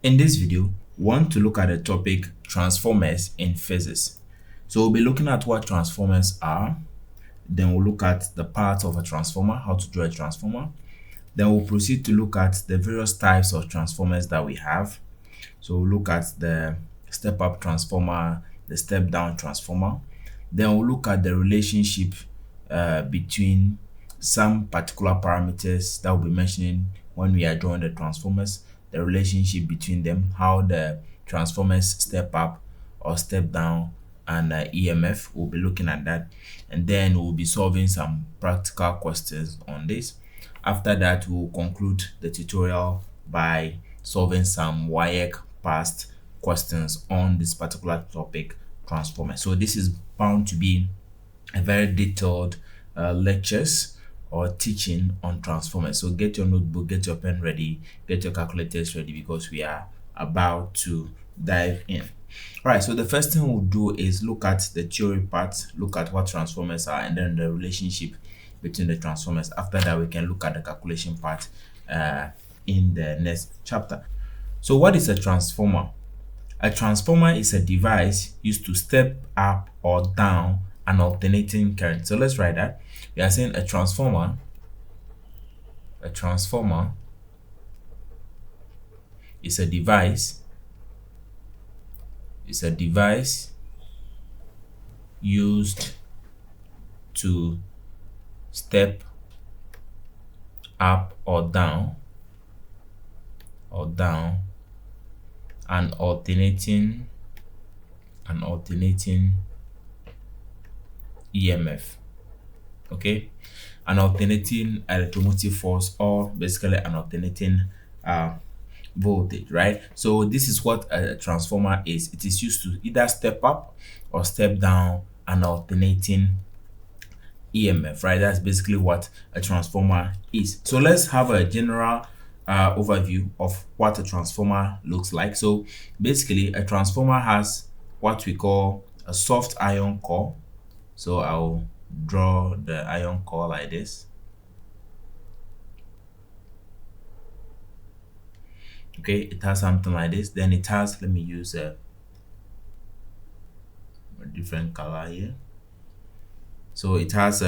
In this video, we want to look at the topic transformers in physics. So we'll be looking at what transformers are, then we'll look at the parts of a transformer, how to draw a transformer. Then we'll proceed to look at the various types of transformers that we have. So we'll look at the step-up transformer, the step-down transformer. Then we'll look at the relationship between some particular parameters that we'll be mentioning when we are drawing the transformers, the relationship between them, how the transformers step up or step down, and EMF. We'll be looking at that, and then we'll be solving some practical questions on this. After that, we'll conclude the tutorial by solving some WIAC past questions on this particular topic, transformers. So this is bound to be a very detailed lectures or teaching on transformers. So get your notebook, get your pen ready, get your calculators ready, because we are about to dive in. All right, so the first thing we'll do is look at the theory part, look at what transformers are, and then the relationship between the transformers. After that, we can look at the calculation part in the next chapter. So what is a transformer? A transformer is a device used to step up or down an alternating current. So let's write that. We are saying a transformer is a device used to step up or down an alternating EMF. Okay, an alternating electromotive force, or basically an alternating voltage, right? So this is what a transformer is. It is used to either step up or step down an alternating EMF, right? That's basically what a transformer is. So let's have a general overview of what a transformer looks like. So basically, a transformer has what we call a soft iron core. So I'll draw the iron core like this. Okay, it has something like this. Then it has, let me use a different color here. So it has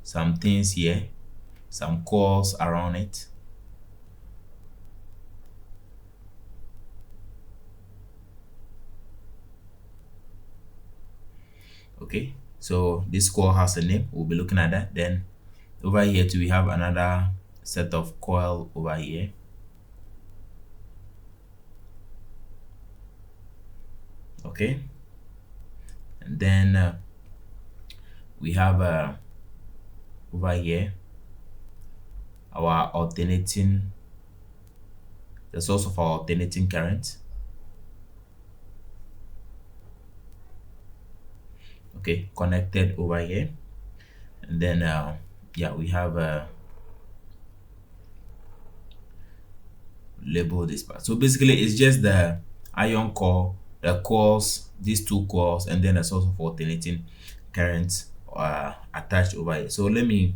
some things here, some coils around it. Okay, so this coil has a name. We'll be looking at that. Then over here too, we have another set of coil over here. Okay, and then we have over here our alternating, the source of our alternating current. Okay, connected over here, and then yeah, we have label this part. So basically, it's just the iron core, the coils, these two coils, and then a source of alternating current attached over here. So let me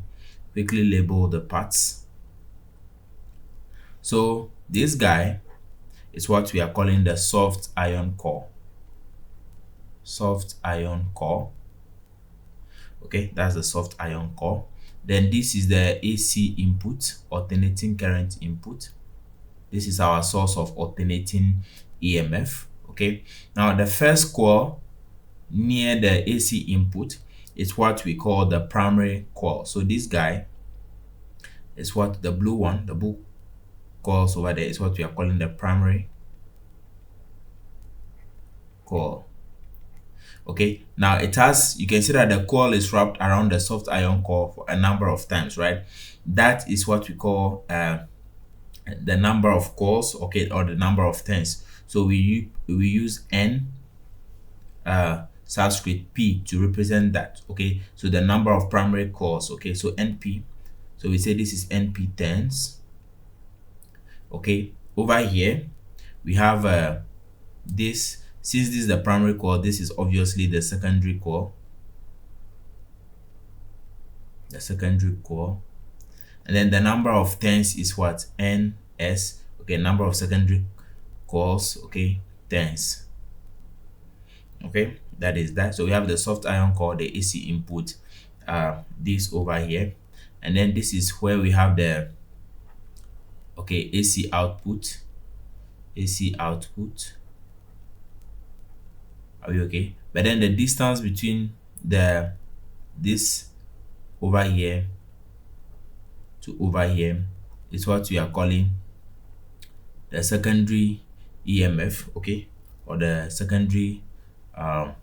quickly label the parts. So this guy is what we are calling the soft iron core. Soft iron core. Okay, that's the soft iron core. Then this is the AC input, alternating current input. This is our source of alternating EMF. Okay, now the first coil near the AC input is what we call the primary coil. So this guy is what the blue one, the blue coils over there, is what we are calling the primary coil. Okay, now it has, you can see that the coil is wrapped around the soft iron core for a number of times, right? That is what we call the number of coils, okay, or the number of turns. So we use N subscript P to represent that. Okay, so the number of primary coils. Okay, so NP, so we say this is NP turns. Okay, over here we have this. Since this is the primary coil, this is obviously the secondary coil. And then the number of turns is what? NS. Okay, number of secondary coils, okay, turns. Okay, that is that. So we have the soft ion core, the AC input, this over here, and then this is where we have the okay AC output. AC output. Are we okay? But then the distance between this over here to over here is what we are calling the secondary EMF, okay, or the secondary um,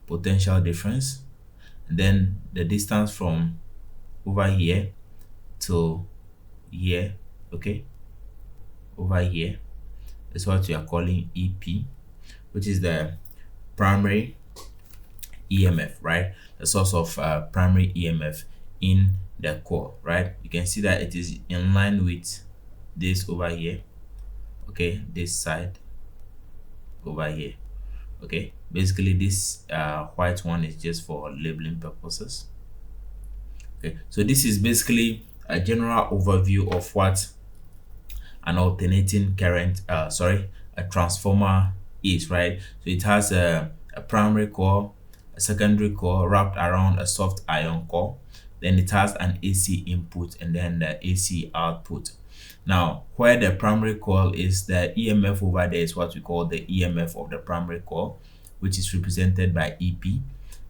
potential difference. And then the distance from over here to here, okay, over here is what we are calling EP, which is the primary EMF, right? The source of primary EMF in the core, right? You can see that it is in line with this over here, okay, this side over here, okay. Basically this white one is just for labeling purposes. Okay, so this is basically a general overview of what an alternating current a transformer is, right? So it has a primary core, a secondary core wrapped around a soft ion core, then it has an AC input and then the AC output. Now where the primary coil is, the EMF over there is what we call the EMF of the primary coil, which is represented by EP.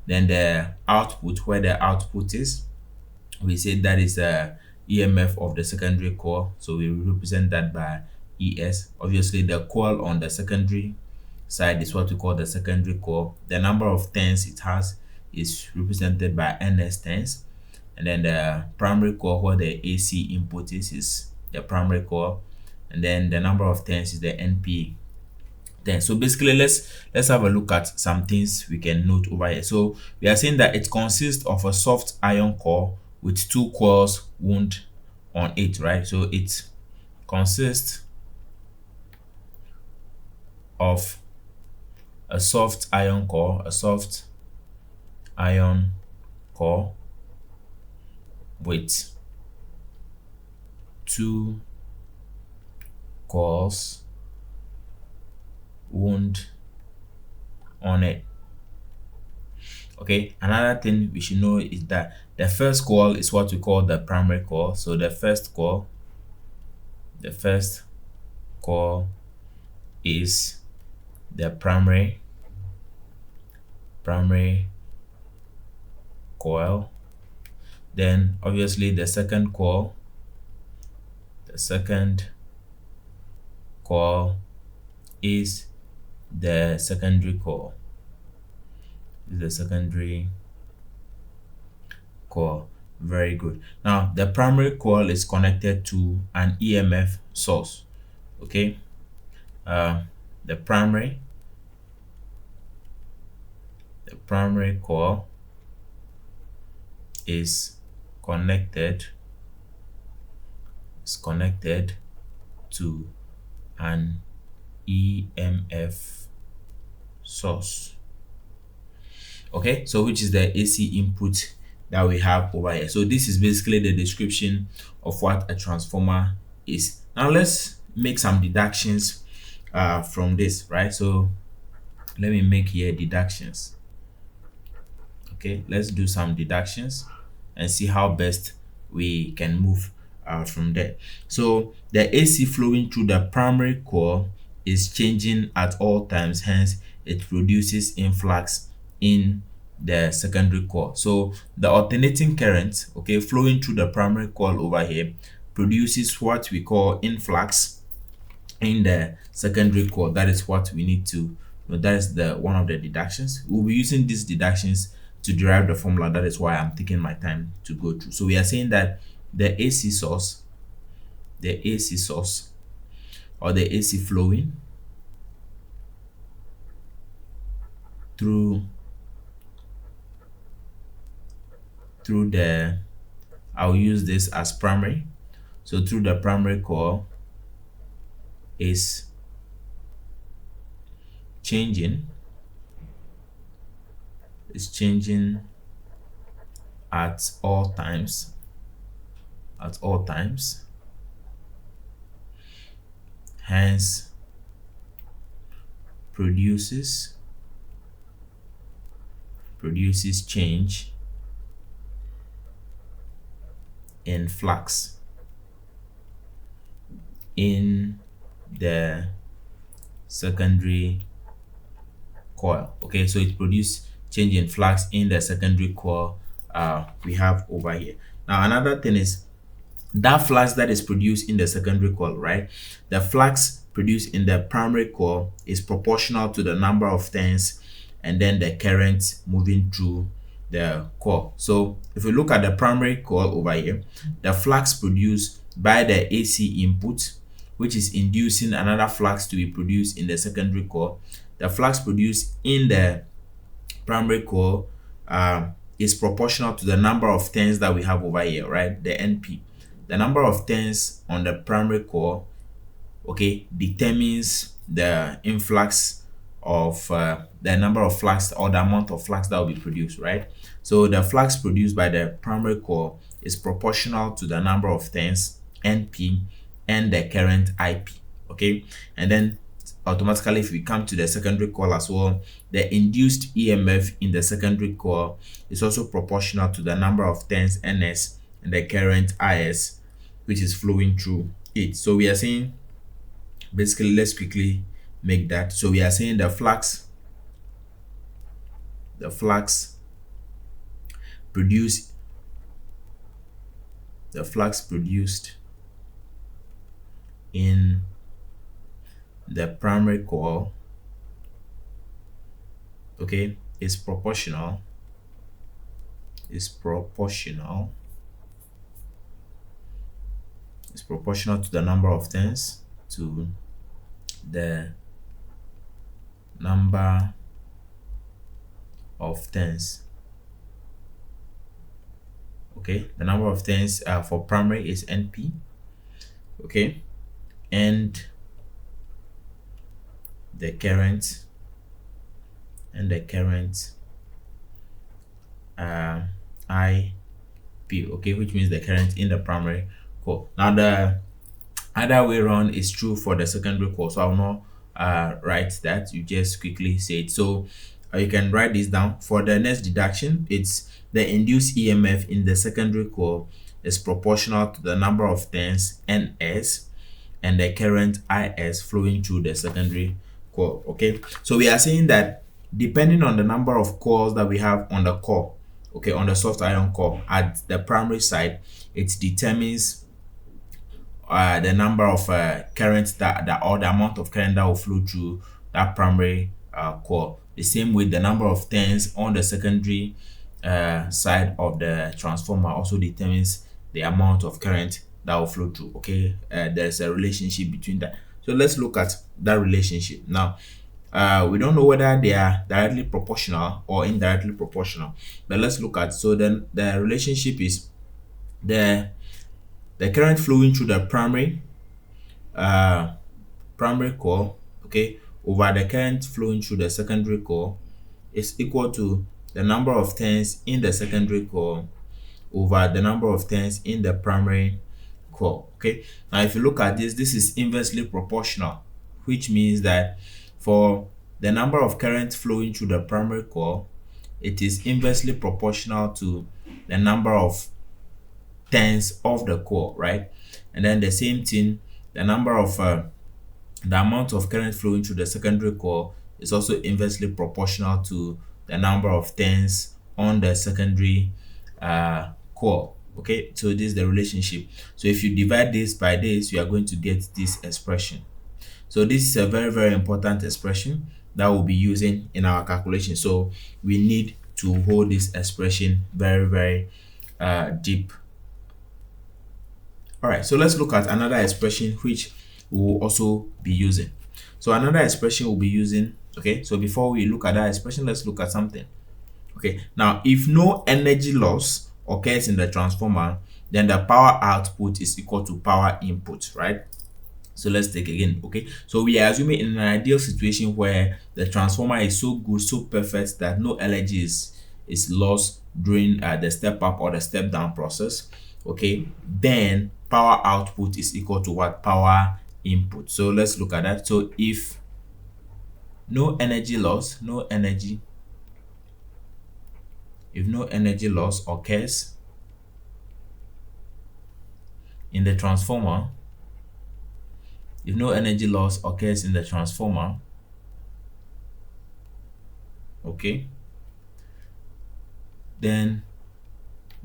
Then the output, where the output is, we say that is a EMF of the secondary coil, so we represent that by ES. Obviously the coil on the secondary side is what we call the secondary coil. The number of turns it has is represented by NS turns, and then the primary coil, where the AC input is the primary coil, and then the number of turns is the NP. Then so basically let's have a look at some things we can note over here. So we are saying that it consists of a soft ion core with two coils wound on it, right? So it consists of a soft ion core, with two coils wound on it. Okay, another thing we should know is that the first coil is what we call the primary coil. So the first coil is the primary coil. Then obviously the second coil is the secondary coil. Very good. Now the primary coil is connected to an EMF source. Okay, the primary coil is connected to an EMF source. Okay, so which is the AC input that we have over here. So this is basically the description of what a transformer is. Now let's make some deductions from this, right? So let me make here deductions. Okay, let's do some deductions and see how best we can move from there. So the AC flowing through the primary coil is changing at all times, hence it produces influx in the secondary coil. So the alternating current, okay, flowing through the primary coil over here produces what we call influx in the secondary coil. That is what we need to, that is the one of the deductions. We'll be using these deductions to derive the formula. That is why I'm taking my time to go through. So we are saying that the AC source or the AC flowing through the, I'll use this as primary. So through the primary coil is changing at all times, hence produces change in flux in the secondary coil. Okay, so it produces change in flux in the secondary coil we have over here. Now another thing is that flux that is produced in the secondary coil, right? The flux produced in the primary coil is proportional to the number of turns and then the current moving through the coil. So if we look at the primary coil over here, the flux produced by the AC input, which is inducing another flux to be produced in the secondary coil. The flux produced in the primary coil is proportional to the number of turns that we have over here, right? The NP. The number of turns on the primary coil, okay, determines the influx of the number of flux or the amount of flux that will be produced, right? So the flux produced by the primary coil is proportional to the number of turns NP and the current IP, okay? And then automatically, if we come to the secondary coil as well, the induced EMF in the secondary coil is also proportional to the number of turns NS and the current IS, which is flowing through it. So we are saying, basically, let's quickly make that. So we are saying the flux produced in the primary coil, okay, is proportional to the number of turns to the number of turns. Okay, the number of turns for primary is NP, okay, and the current IP, okay, which means the current in the primary coil. Now the other way around is true for the secondary coil, so I will not write that, you just quickly say it. So you can write this down. For the next deduction, it's the induced EMF in the secondary coil is proportional to the number of turns NS and the current IS flowing through the secondary coil. Okay, so we are saying that depending on the number of coils that we have on the core, okay, on the soft iron core at the primary side, it determines the number of current that or the amount of current that will flow through that primary coil. The same with the number of turns on the secondary side of the transformer also determines the amount of current that will flow through. Okay, there's a relationship between that. So let's look at that relationship now. We don't know whether they are directly proportional or indirectly proportional, but let's look at, so then the relationship is the current flowing through the primary coil, okay, over the current flowing through the secondary coil is equal to the number of turns in the secondary coil over the number of turns in the primary coil. Okay, now if you look at this is inversely proportional, which means that for the number of current flowing through the primary coil, it is inversely proportional to the number of turns of the coil, right? And then the same thing, the number of the amount of current flowing through the secondary coil is also inversely proportional to the number of turns on the secondary coil. Okay, so this is the relationship. So if you divide this by this, you are going to get this expression. So this is a very, very important expression that we'll be using in our calculation. So we need to hold this expression very, very deep. All right, so let's look at another expression which we'll also be using. So another expression we'll be using, okay, so before we look at that expression, let's look at something. Okay, now if no energy loss occurs in the transformer, then the power output is equal to power input, right? So let's take again. Okay, so we are assuming in an ideal situation where the transformer is so good, so perfect that no energy is lost during the step up or the step down process. Okay, then power output is equal to what? Power input. So let's look at that. So if no energy loss occurs in the transformer, okay, then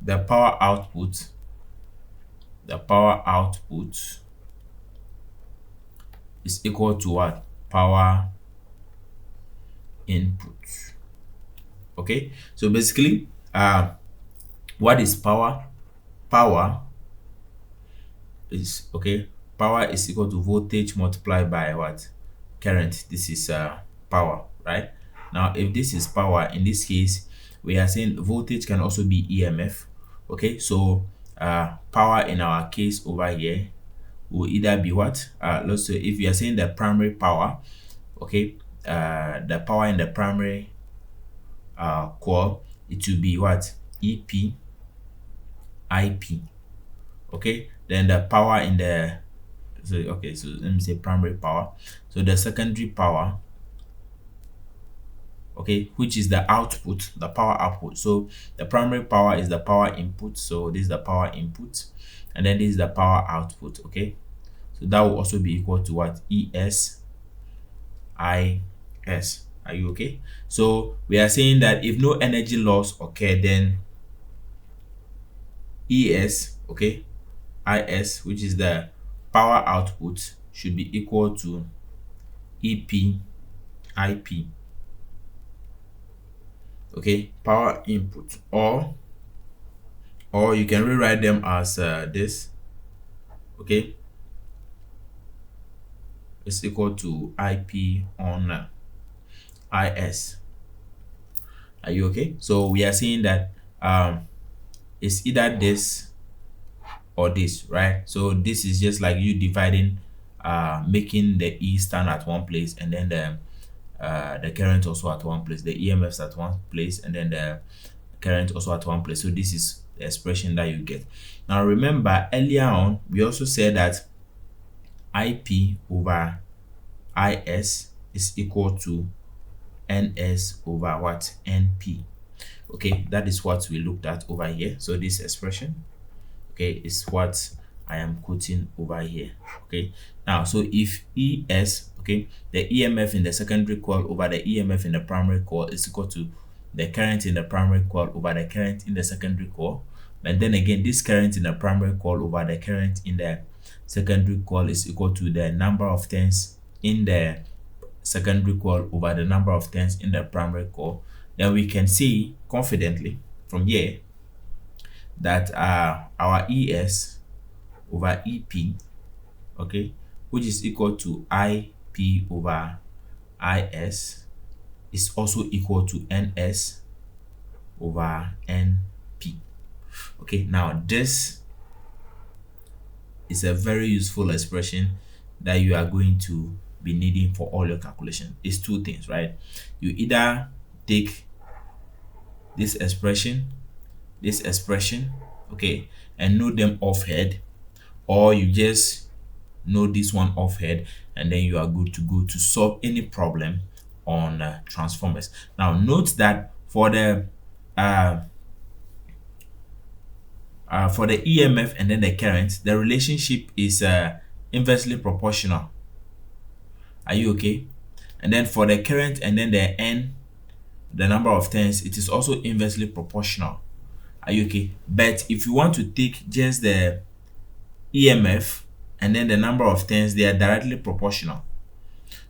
the power output is equal to what? Power input. Okay, so basically what is power? Power is equal to voltage multiplied by what? Current. This is power, right? Now if this is power, in this case we are saying voltage can also be EMF. Okay, so power in our case over here will either be what? Let's say if you are saying the primary power, okay, the power in the primary coil, it will be what? EP IP. Okay, then the power in the so let me say primary power. So the secondary power, okay, which is the output, the power output. So the primary power is the power input, so this is the power input, and then this is the power output. Okay, so that will also be equal to what? ES IS. Are you okay? So we are saying that if no energy loss occur, then ES, okay, IS, which is the power output, should be equal to EP IP. Okay, power input, or you can rewrite them as this. Okay, it's equal to IP on IS. Are you okay? So we are saying that it's either this or this, right? So this is just like you dividing, making the E stand at one place, and then the current also at one place, the EMFs at one place, and then the current also at one place. So this is the expression that you get. Now remember, earlier on we also said that IP over IS is equal to NS over what? NP. Okay, that is what we looked at over here. So this expression, okay, is what I am quoting over here. Okay, now so if ES, okay, the EMF in the secondary coil over the EMF in the primary coil is equal to the current in the primary coil over the current in the secondary coil, and then again this current in the primary coil over the current in the secondary coil is equal to the number of turns in the secondary coil over the number of turns in the primary coil, then we can see confidently from here that our ES over EP, okay, which is equal to IP over IS, is also equal to NS over NP. Okay, now this is a very useful expression that you are going to be needing for all your calculation. It's two things, right? You either take this expression, okay, and know them off head, or you just know this one off head, and then you are good to go to solve any problem on transformers. Now note that for the EMF and then the current, the relationship is inversely proportional. Are you okay? And then for the current and then the N, the number of turns, it is also inversely proportional. Are you okay? But if you want to take just the EMF and then the number of turns, they are directly proportional.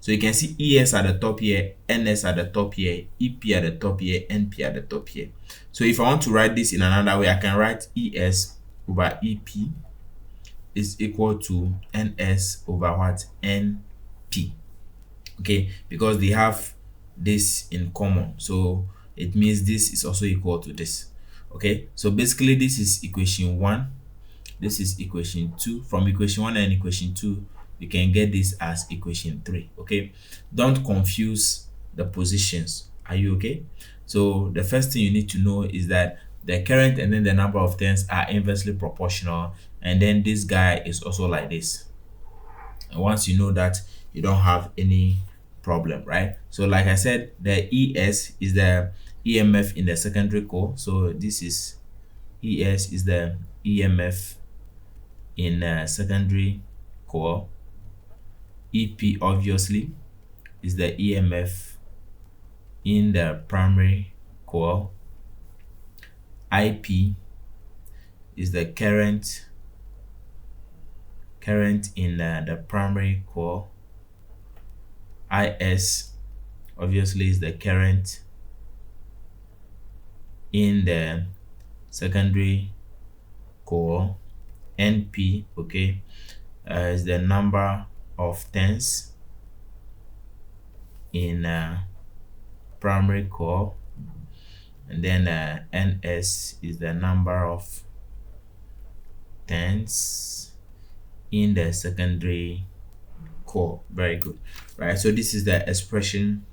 So you can see ES at the top here, NS at the top here, EP at the top here, NP at the top here. So if I want to write this in another way, I can write ES over EP is equal to NS over what? NP. Okay, because they have this in common, so it means this is also equal to this. Okay, so basically this is equation 1, this is equation 2. From equation 1 and equation 2 you can get this as equation 3. Okay, don't confuse the positions. Are you okay? So the first thing you need to know is that the current and then the number of turns are inversely proportional, and then this guy is also like this. And once you know that, you don't have any problem, right? So like I said, the ES is the EMF in the secondary core. So this is ES is the EMF in secondary core. EP obviously is the EMF in the primary core. IP is the current in the primary core. IS obviously is the current in the secondary core. NP, okay, is the number of turns in primary core, and then NS is the number of turns in the secondary core. Very good, right? So this is the expression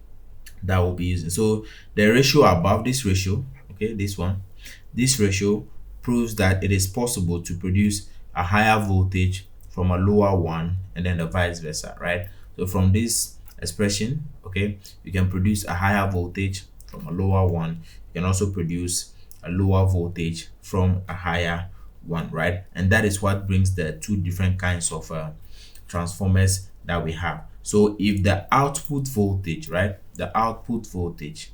that we'll be using. So the ratio above, this ratio, okay, this ratio proves that it is possible to produce a higher voltage from a lower one, and then the vice versa, right? So from this expression, okay, you can produce a higher voltage from a lower one. You can also produce a lower voltage from a higher one, right? And that is what brings the two different kinds of transformers that we have. So if the output voltage, right, the output voltage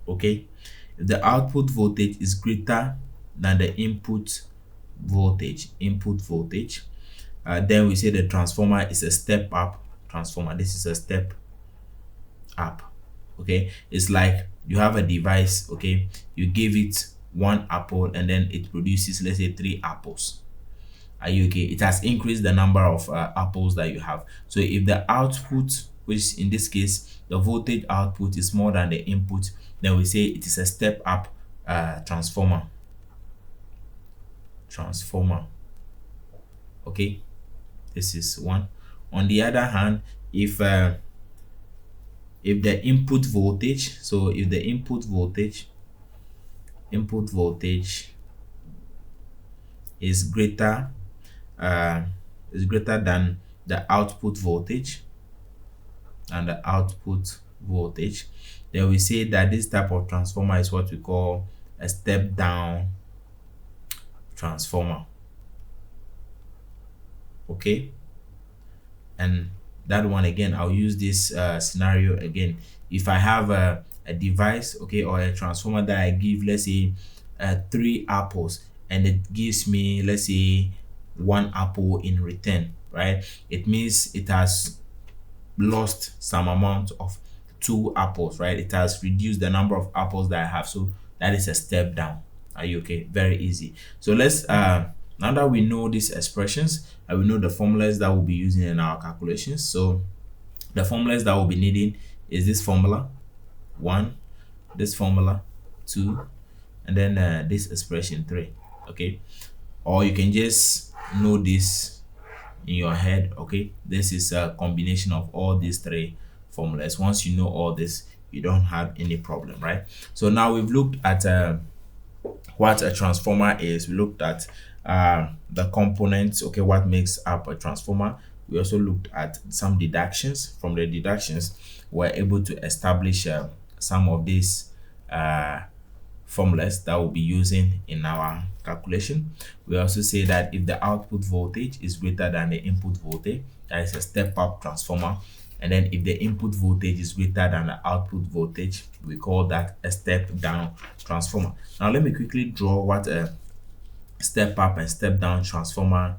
okay, if the output voltage is greater than the input voltage, then we say the transformer is a step up transformer. This is a step up, okay? It's like you have a device, okay, you give it one apple and then it produces, let's say, 3 apples. Are you okay? It has increased the number of apples that you have. So if the output, which in this case the voltage output, is more than the input, then we say it is a step up transformer. Okay, this is one. On the other hand, if the input voltage, so if the input voltage is greater than the output voltage, then we say that this type of transformer is what we call a step down transformer. Okay, and that one again, I'll use this scenario again. If I have a device, okay, or a transformer that I give, let's say 3 apples, and it gives me, let's say, 1 apple in return, right? It means it has lost some amount of 2 apples, right? It has reduced the number of apples that I have. So that is a step down. Are you okay? Very easy. So let's now that we know these expressions, and we know the formulas that we'll be using in our calculations. So the formulas that we'll be needing is this formula 1, this formula 2, and then this expression 3. Okay, or you can just know this in your head. Okay, this is a combination of all these 3 formulas. Once you know all this, you don't have any problem, right? So now we've looked at what a transformer is. We looked at the components, okay, what makes up a transformer. We also looked at some deductions. From the deductions, we're able to establish some of these formulas that we'll be using in our calculation. We also say that if the output voltage is greater than the input voltage, that is a step up transformer. And then if the input voltage is greater than the output voltage, we call that a step down transformer. Now let me quickly draw what a step up and step down transformer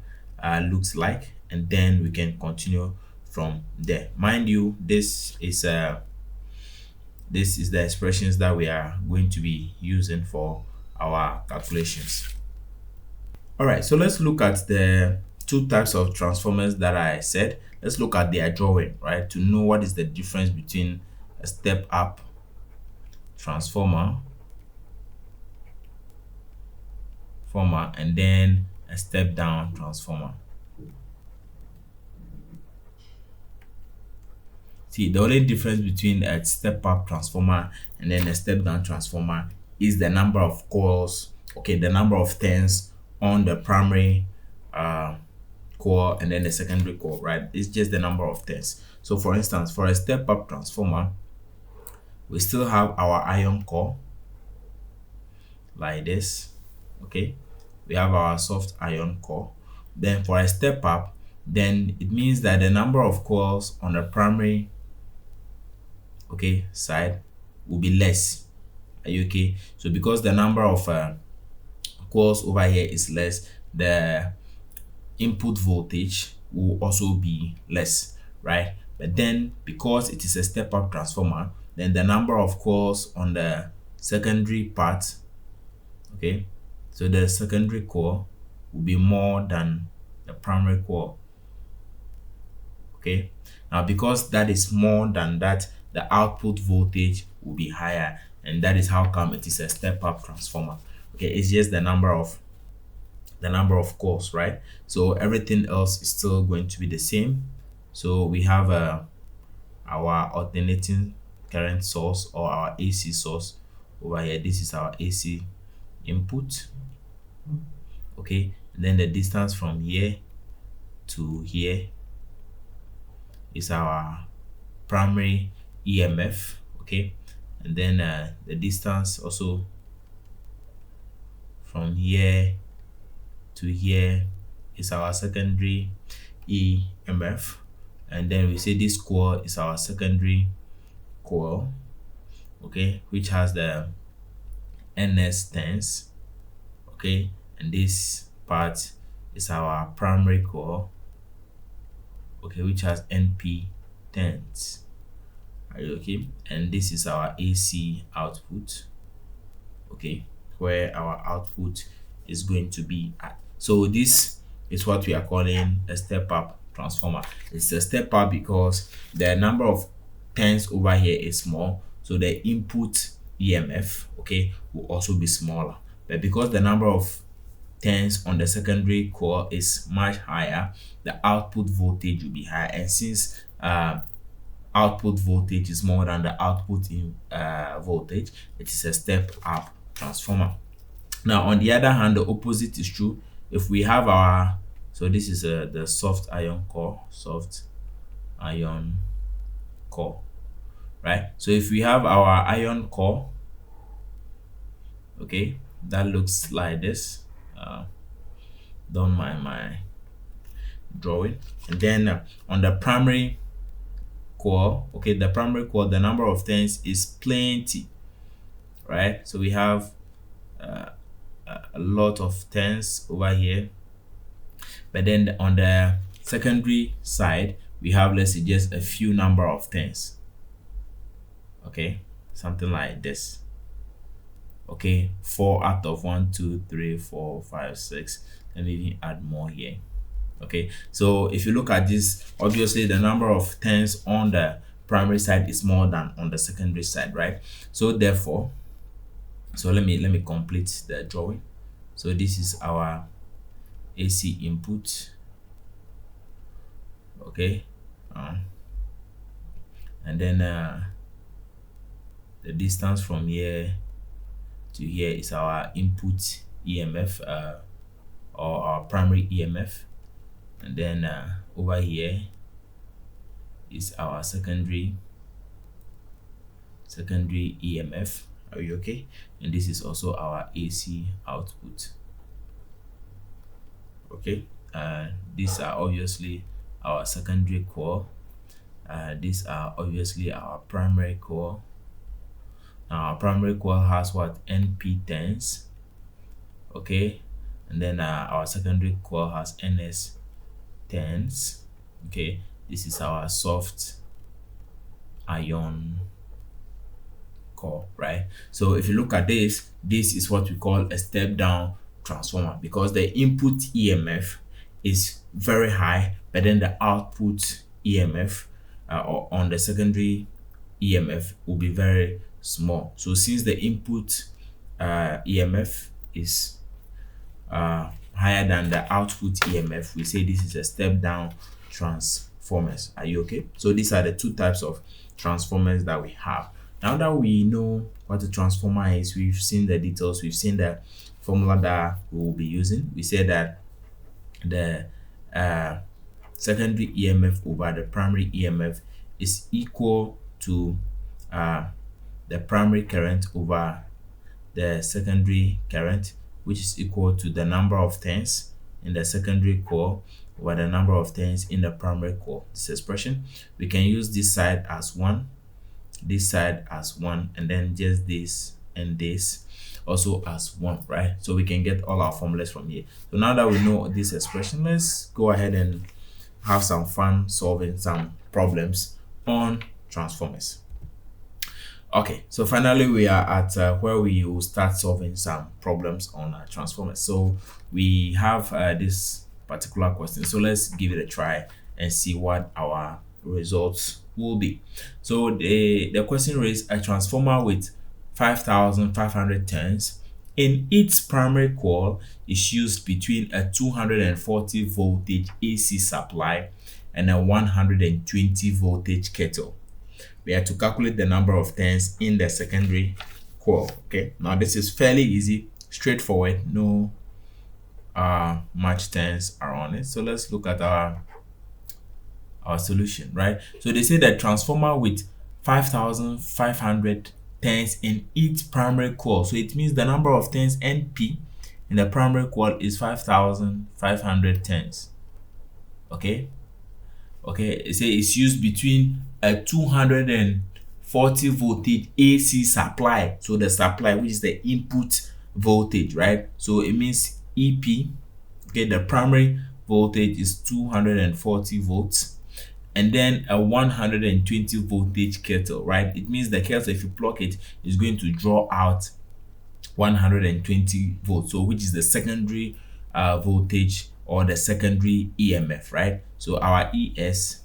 looks like, and then we can continue from there. Mind you, this is the expressions that we are going to be using for our calculations. All right, so let's look at the 2 types of transformers that I said. Let's look at their drawing, right, to know what is the difference between a step up transformer and then a step down transformer. See, the only difference between a step up transformer and then a step down transformer is the number of coils, okay, the number of turns on the primary coil and then the secondary coil, right? It's just the number of turns. So for instance, for a step-up transformer, we still have our iron core like this. Okay, we have our soft iron core. Then for a step up, then it means that the number of coils on the primary side will be less. Are you okay? So because the number of coils over here is less, the input voltage will also be less, right? But then because it is a step up transformer, then the number of coils on the secondary part, okay, so the secondary coil will be more than the primary coil. Okay, now because that is more than that, the output voltage will be higher, and that is how come it is a step up transformer. Okay, it's just the number of coils, right? So everything else is still going to be the same. So we have our alternating current source, or our AC source over here. This is our AC input. Okay, and then the distance from here to here is our primary EMF. Okay, and then the distance also from here to here is our secondary EMF, and then we say this coil is our secondary coil, okay, which has the NS turns. Okay, and this part is our primary coil, okay, which has NP turns. Are you okay? And this is our AC output, okay, where our output is going to be at. So this is what we are calling a step up transformer. It's a step up because the number of turns over here is small, so the input EMF, okay, will also be smaller. But because the number of turns on the secondary coil is much higher, the output voltage will be higher. And since output voltage is more than the output in voltage, it is a step up transformer. Now on the other hand, the opposite is true. If we have our, so this is the soft iron core, right? So if we have our iron core, okay, that looks like this. Don't mind my drawing. And then on the primary core, okay, the primary core, the number of turns is plenty, right? So we have a lot of turns over here. But then on the secondary side, we have, let's say, just a few number of turns. Okay, something like this. Okay, 4 out of 1, 2, 3, 4, 5, 6. Let me even add more here. Okay, so if you look at this, obviously the number of turns on the primary side is more than on the secondary side, right? So therefore, so let me complete the drawing. So this is our AC input, okay, and then the distance from here to here is our input EMF, or our primary EMF, and then over here is our secondary EMF. Are you okay? And this is also our AC output. Okay, these are obviously our secondary core. These are obviously our primary core. Now our primary core has what? NP turns. Okay, and then our secondary core has NS turns. Okay, this is our soft iron core, right? So if you look at this is what we call a step down transformer, because the input EMF is very high, but then the output EMF or on the secondary EMF will be very small. So since the input EMF is higher than the output EMF, we say this is a step down transformers. Are you okay? So these are the two types of transformers that we have. Now that we know what a transformer is, we've seen the details, we've seen the formula that we will be using. We said that the secondary EMF over the primary EMF is equal to the primary current over the secondary current, which is equal to the number of turns in the secondary coil over the number of turns in the primary coil. This expression, we can use this side as 1, this side as 1, and then just this and this also as 1, right? So we can get all our formulas from here. So now that we know this expression, let's go ahead and have some fun solving some problems on transformers. Okay, so finally we are at where we will start solving some problems on transformers. So we have this particular question, so let's give it a try and see what our results will be. So the question reads: a transformer with 5,500 turns in its primary coil is used between a 240 voltage AC supply and a 120 voltage kettle. We have to calculate the number of turns in the secondary coil. Okay, now this is fairly easy, straightforward, no much turns are on it. So let's look at our solution, right? So they say that transformer with 5,500 turns in its primary coil, so it means the number of turns NP in the primary coil is 5,500 turns. Okay, it says it's used between a 240 voltage AC supply, so the supply, which is the input voltage, right? So it means EP, okay, the primary voltage is 240 volts, and then a 120 voltage kettle, right? It means the kettle, if you plug it, is going to draw out 120 volts, so which is the secondary voltage or the secondary EMF, right? So our ES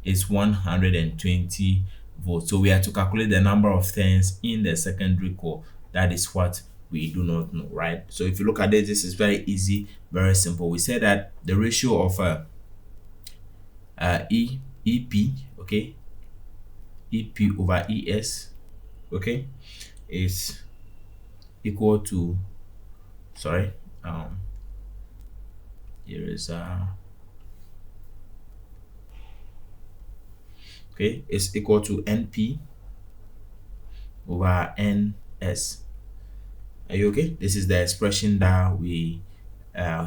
is 120 volts. So we have to calculate the number of turns in the secondary coil. That is what we do not know, right? So if you look at this is very easy, very simple. We said that the ratio of EP, okay, EP over ES, okay, is equal to, sorry, here is okay, is equal to NP over NS. Are you okay? This is the expression that we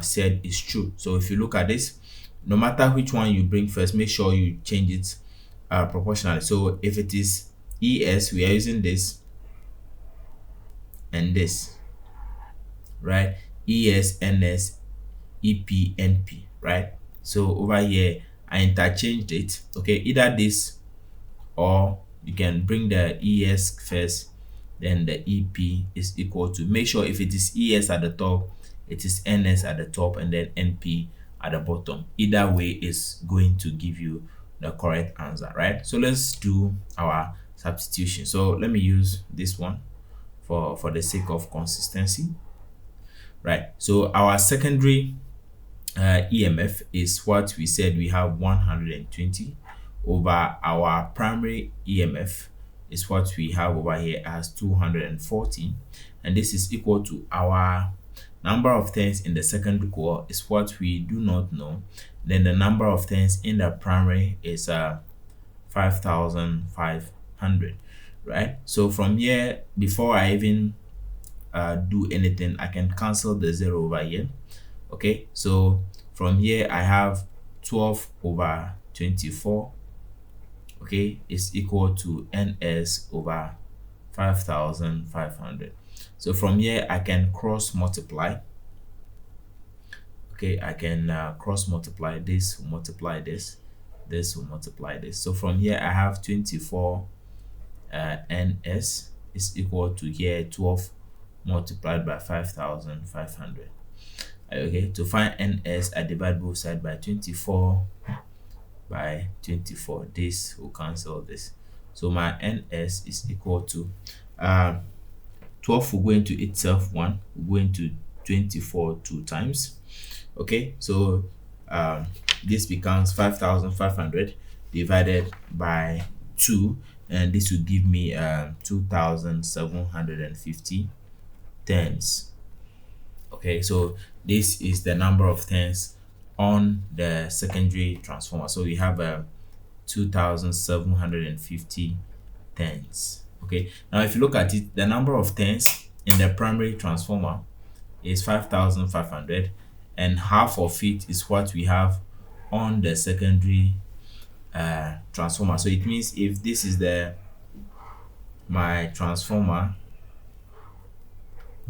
said is true. So if you look at this, no matter which one you bring first, make sure you change it proportionally. So if it is ES, we are using this and this, right? ES, NS, EP, NP, right? So over here, I interchanged it, okay? Either this, or you can bring the ES first, then the EP is equal to, make sure if it is ES at the top, it is NS at the top, and then NP at the bottom. Either way is going to give you the correct answer, right? So let's do our substitution. So let me use this one for the sake of consistency, right? So our secondary EMF is what we said, we have 120 over our primary EMF is what we have over here as 240, and this is equal to our number of turns in the secondary coil is what we do not know. Then the number of turns in the primary is 5,500, right? So from here, before I even do anything, I can cancel the 0 over here. Okay, so from here I have 12 over 24, okay, is equal to NS over 5,500. So from here I can cross multiply. Okay, I can cross multiply. This will multiply this, this will multiply this. So from here I have 24 NS is equal to here 12 multiplied by 5,500. Okay, to find NS, I divide both sides by 24 by 24. This will cancel this. So my NS is equal to 12 will go into itself 1, will go into 24 2 times. Okay, so this becomes 5,500 divided by 2, and this will give me 2,750 turns. Okay, so this is the number of turns on the secondary transformer. So we have 2750 turns. Okay, now if you look at it, the number of turns in the primary transformer is 5500, and half of it is what we have on the secondary transformer. So it means if this is the my transformer,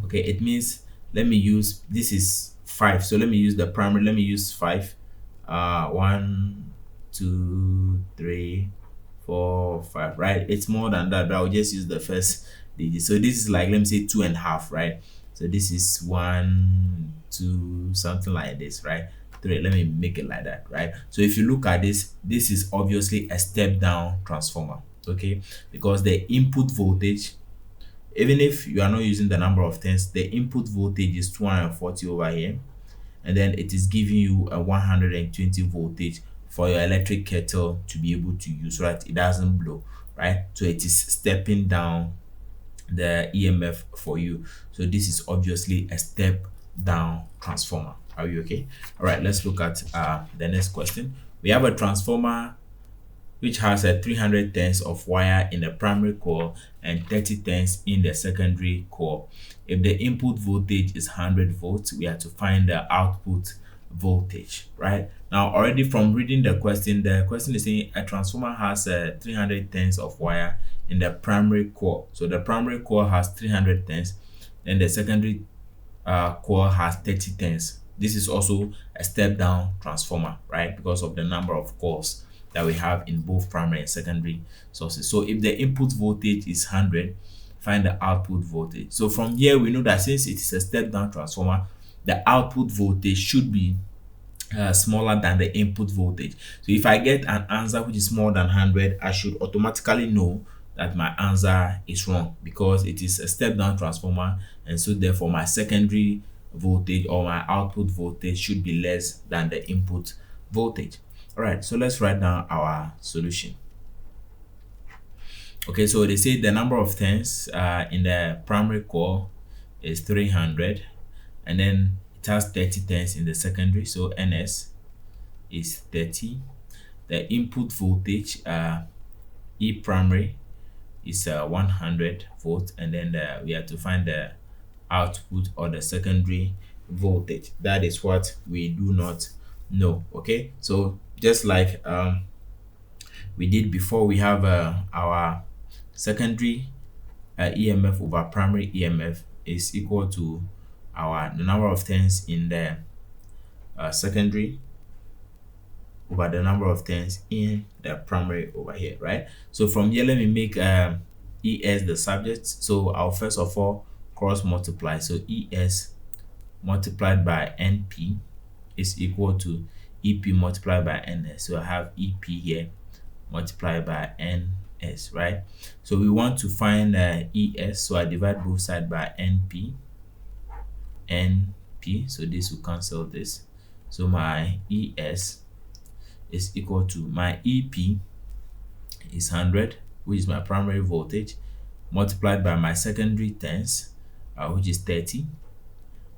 okay, it means let me use, this is 5, so let me use the primary, let me use 5, 1 2 3 4 5, right? It's more than that, but I'll just use the first digit. So this is like, let me say 2.5, right? So this is 1 2 something like this, right? 3, let me make it like that, right? So if you look at this, this is obviously a step down transformer, okay, because the input voltage, even if you are not using the number of turns, the input voltage is 240 over here, and then it is giving you a 120 voltage for your electric kettle to be able to use, right? It doesn't blow, right? So it is stepping down the EMF for you. So this is obviously a step down transformer. Are you okay? All right, let's look at the next question. We have a transformer which has a 300 turns of wire in the primary coil and 30 turns in the secondary coil. If the input voltage is 100 volts, we have to find the output voltage, right? Now, already from reading the question is saying a transformer has 300 turns of wire in the primary coil. So the primary coil has 300 turns, and the secondary coil has 30 turns. This is also a step down transformer, right? Because of the number of coils that we have in both primary and secondary sources. So if the input voltage is 100, find the output voltage. So from here, we know that since it is a step down transformer, the output voltage should be smaller than the input voltage. So if I get an answer which is more than 100, I should automatically know that my answer is wrong, because it is a step down transformer, and so therefore my secondary voltage or my output voltage should be less than the input voltage. All right, so let's write down our solution. Okay, so they say the number of turns in the primary coil is 300, and then it has 30 turns in the secondary, so NS is 30. The input voltage E primary is 100 volts, and then we have to find the output or the secondary voltage. That is what we do not know. Okay, so just like we did before, we have our secondary EMF over primary EMF is equal to the number of turns in the secondary over the number of turns in the primary over here, right? So from here, let me make ES the subject. So I'll first of all cross multiply. So ES multiplied by NP is equal to EP multiplied by NS. So I have EP here multiplied by NS, right? So we want to find ES, so I divide both sides by NP. So this will cancel this. So my ES is equal to my EP is 100, which is my primary voltage, multiplied by my secondary turns, which is 30,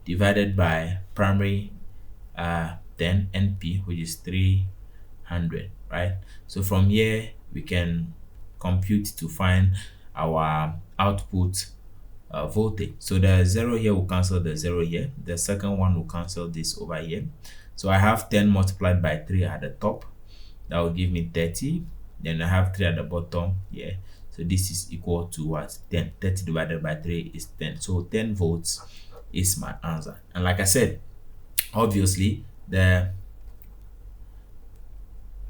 divided by primary 10 NP, which is 300, right? So from here we can compute to find our output voltage. So the 0 here will cancel the 0 here, the second one will cancel this over here. So I have 10 multiplied by 3 at the top, that will give me 30. Then I have 3 at the bottom here, so this is equal to what? 10. 30 divided by 3 is 10. So 10 volts is my answer. And like I said, obviously the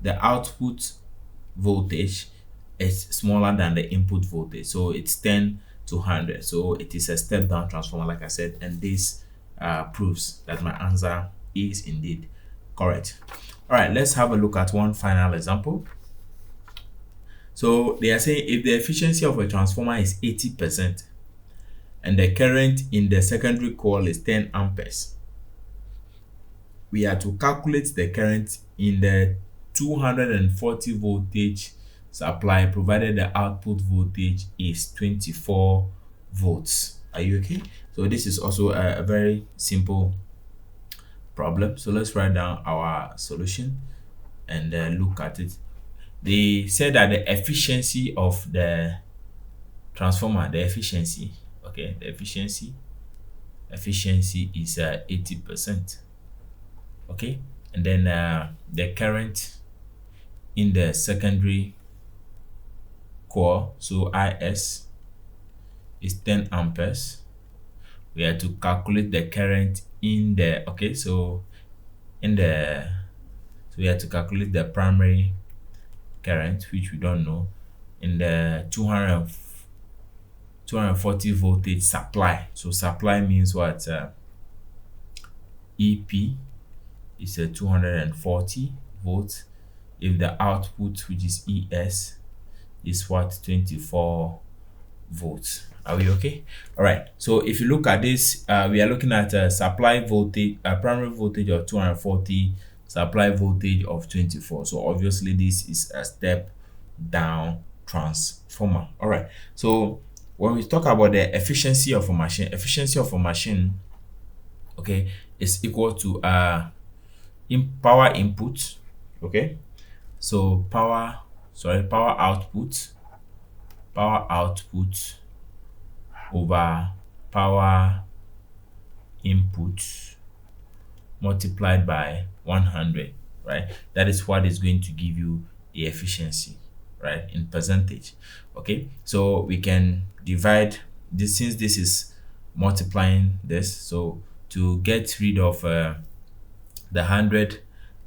output voltage is smaller than the input voltage, so it's 10 to 100. So it is a step down transformer, like I said, and this proves that my answer is indeed correct. All right, let's have a look at one final example. So they are saying if the efficiency of a transformer is 80% and the current in the secondary coil is 10 amperes, we are to calculate the current in the 240 voltage supply provided the output voltage is 24 volts. Are you okay? So this is also a very simple problem. So let's write down our solution and look at it. They said that the efficiency of the transformer, the efficiency, okay, the efficiency is 80%. Okay, and then the current in the secondary core, so IS, is 10 amperes. We have to calculate the current in the, okay, so in the, so we have to calculate the primary current, which we don't know, in the 240 voltage supply. So supply means what? EP is a 240 volts. If the output, which is ES, is what? 24 volts. Are we okay? All right. So if you look at this, we are looking at a supply voltage, a primary voltage of 240, supply voltage of 24. So obviously this is a step down transformer. All right. So when we talk about the efficiency of a machine, okay, is equal to power input. Okay. So power output over power input multiplied by 100, right? That is what is going to give you the efficiency, right, in percentage. Okay, so we can divide this, since this is multiplying this, so to get rid of the 100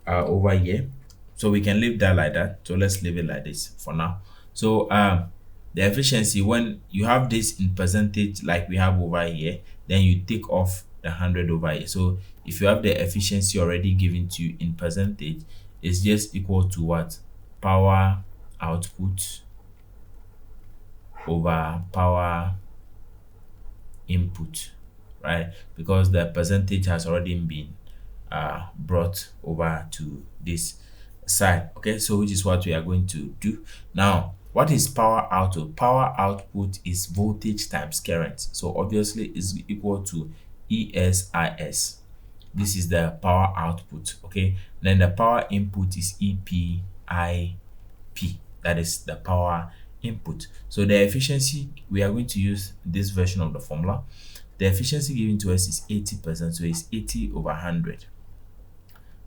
over here, so we can leave that like that. So let's leave it like this for now. So the efficiency, when you have this in percentage like we have over here, then you take off the 100 over here. So if you have the efficiency already given to you in percentage, it's just equal to what? Power output over power input, right? Because the percentage has already been brought over to this side. Okay, so which is what we are going to do now. What is power output? Power output is voltage times current. So obviously it's equal to ESIS. This is the power output. Okay, then the power input is EPIP. That is the power input. So the efficiency, we are going to use this version of the formula. The efficiency given to us is 80%. So it's 80 over 100,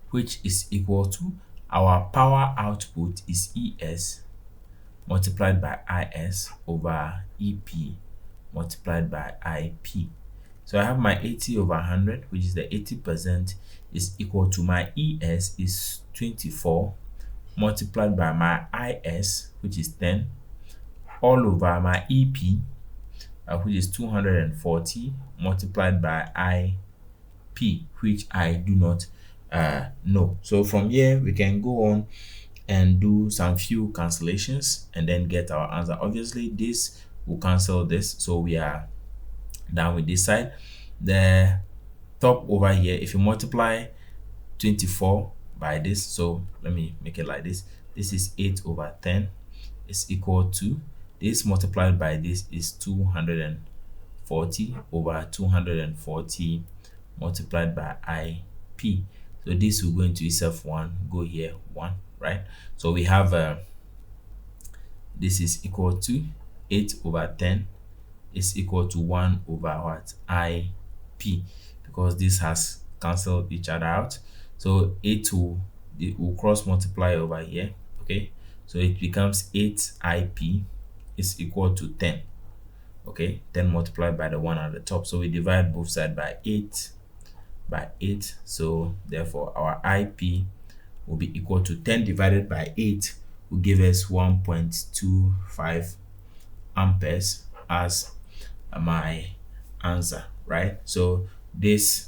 which is equal to our power output is ES multiplied by IS over EP multiplied by IP. So I have my 80 over 100, which is the 80%, is equal to my ES is 24 multiplied by my IS, which is 10, all over my EP, which is 240 multiplied by IP, which I do not know. So from here we can go on and do some few cancellations and then get our answer. Obviously this will cancel this, so we are done with this side. The top over here, if you multiply 24 by this, so let me make it like this, this is 8 over 10 is equal to this multiplied by this is 240 over 240 multiplied by IP. So this will go into itself 1, go here 1, right? So we have this is equal to 8 over 10 is equal to 1 over what? IP, because this has cancelled each other out. So 8 will cross multiply over here. Okay, so it becomes 8 IP is equal to 10. Okay, 10 multiplied by the 1 at the top. So we divide both sides by 8 by 8. So therefore our IP will be equal to 10 divided by 8 will give us 1.25 amperes as my answer, right? So this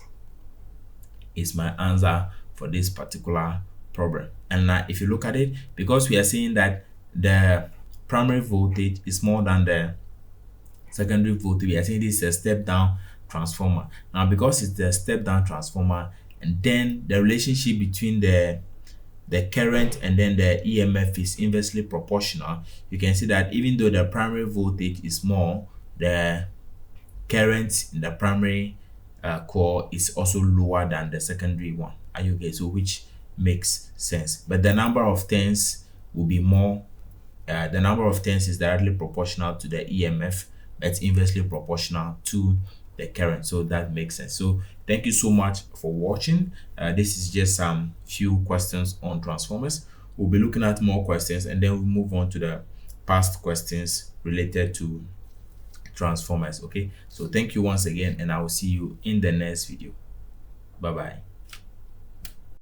is my answer for this particular problem. And now if you look at it, because we are saying that the primary voltage is more than the secondary voltage, we are saying this is a step down transformer. Now because it's the step down transformer, and then the relationship between the current and then the EMF is inversely proportional, you can see that even though the primary voltage is more, the current in the primary core is also lower than the secondary one. Are you okay? So which makes sense, but the number of turns will be more. The number of turns is directly proportional to the EMF, but inversely proportional to the current. So that makes sense. So thank you so much for watching. This is just some few questions on transformers. We'll be looking at more questions, and then we'll move on to the past questions related to transformers. Okay, so thank you once again, and I will see you in the next video. Bye bye.